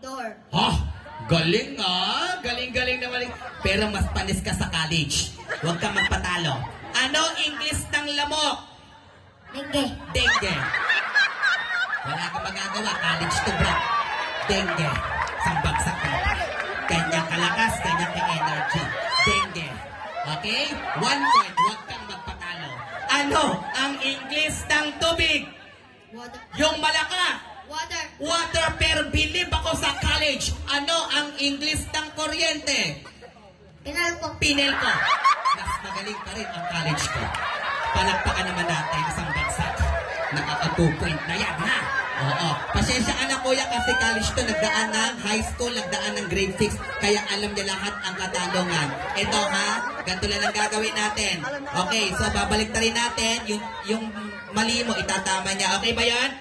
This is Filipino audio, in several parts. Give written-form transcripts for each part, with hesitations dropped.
Door. Ha? Galing ah. Galing naman. Pero mas panis ka sa college. Huwag kang magpatalo. Ano English ng lamok? Dengue. Dengue. Wala kang magagawa. College to bro. Dengue. Sambagsak ka. Kanyang kalakas, kanyang ka-energy. Dengue. Okay? 1 point. Huwag kang magpatalo. Ano ang English ng tubig? Water. Yung malaka. Water. Water, pero believe ako sa college. Ano ang English ng kuryente? Pinal po. Pinel ko. Mas magaling pa rin ang college ko. Palakpakan naman natin isang bagsak. Nakaka 2 point na yan, ha? Oo. Pasensya ka na, kuya, kasi college to. Nagdaan ng high school, nagdaan ng grade 6. Kaya alam niya lahat ang katanungan. Ito, ha? Ganito lang ang gagawin natin. Okay, so babalik na rin natin. Yung mali mo, itatama niya. Okay ba yan?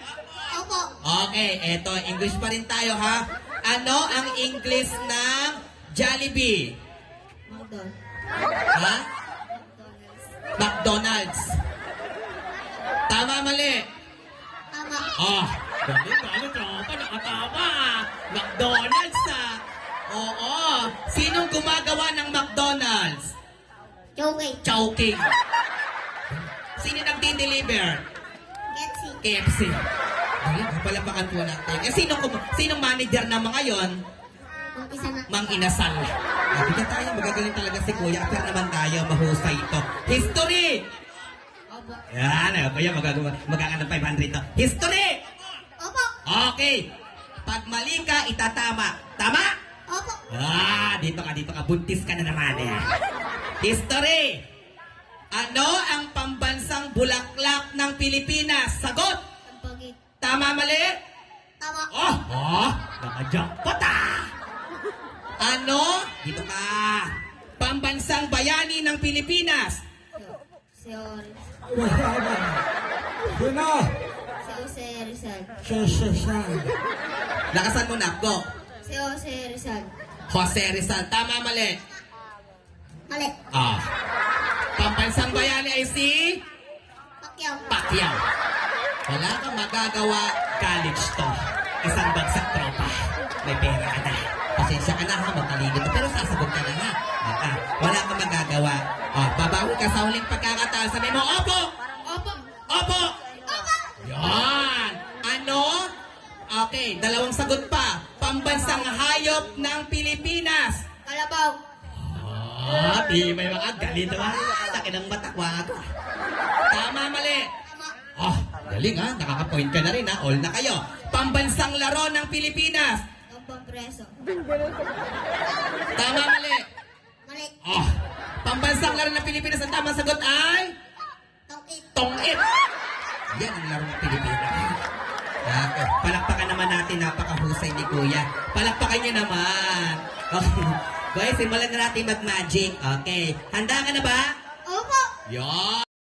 Opo. Okay, eto, English pa rin tayo, ha? Ano ang English ng Jollibee? McDonald's. Ha? McDonald's. McDonald's. Tama, mali. Tama. Ah, galing, tropa, nakatama. McDonald's, ah. Oo. Sinong gumagawa ng McDonald's? Joking. Chowking. Sino nagdi-deliver? Getsi. KFC. Galing, palapakan po natin. Eh, sinong manager na mga yon? Umpisa na. Mang Inasal. Bigyan tayo, magagaling talaga si Kuya. Pero naman tayo, mahusay ito. History! Opo. Yan, Kuya, magkakaroon ng 500 to. History! Opo. Okay. Pag mali ka, itatama. Tama? Opo. Dito ka. Buntis ka na naman eh. History! Ano ang pambansang bulaklak ng Pilipinas? Sagot! Tampagit. Tama, mali? Tama. Nakajackpot ah! Ano? Dito ka. Pambansang bayani ng Pilipinas. Seor. Sino? Jose Rizal. Lakasan mo na. Go. Jose Rizal. Jose Rizal. Tama, mali? Mali. Pambansang bayani ay si Pacquiao. Pacquiao. Wala kang magagawa. College to. Isang bagsak tropa. May pera ka na. Pasensya ka na ha. Matalino to. Pero sasagot ka na ha. Wala kang magagawa. Babawi ka sa huling pagkakataon. Sabi mo, opo! Opo. Opo! Opo. Yan! Ano? Okay, dalawang sagot pa. Pambansang hayop ng Pilipinas. Kalabaw. Di may mga galito ha. Laki ng matakwa ka. Tama, mali. Tama. Galing ha. Nakaka-point ka na rin ha. All na kayo. Pambansang laro ng Pilipinas. Tumpang preso. Tama, mali. Mali. Pambansang laro ng Pilipinas. Ang tamang sagot ay Tongkit. Tongit. Yan ang laro ng Pilipinas. Okay. Palakpakan naman natin. Napakahusay ni Kuya. Palakpakan niyo naman. Okay. Guys, simulan na natin mag-magic. Okay. Handa ka na ba? Opo. Yan.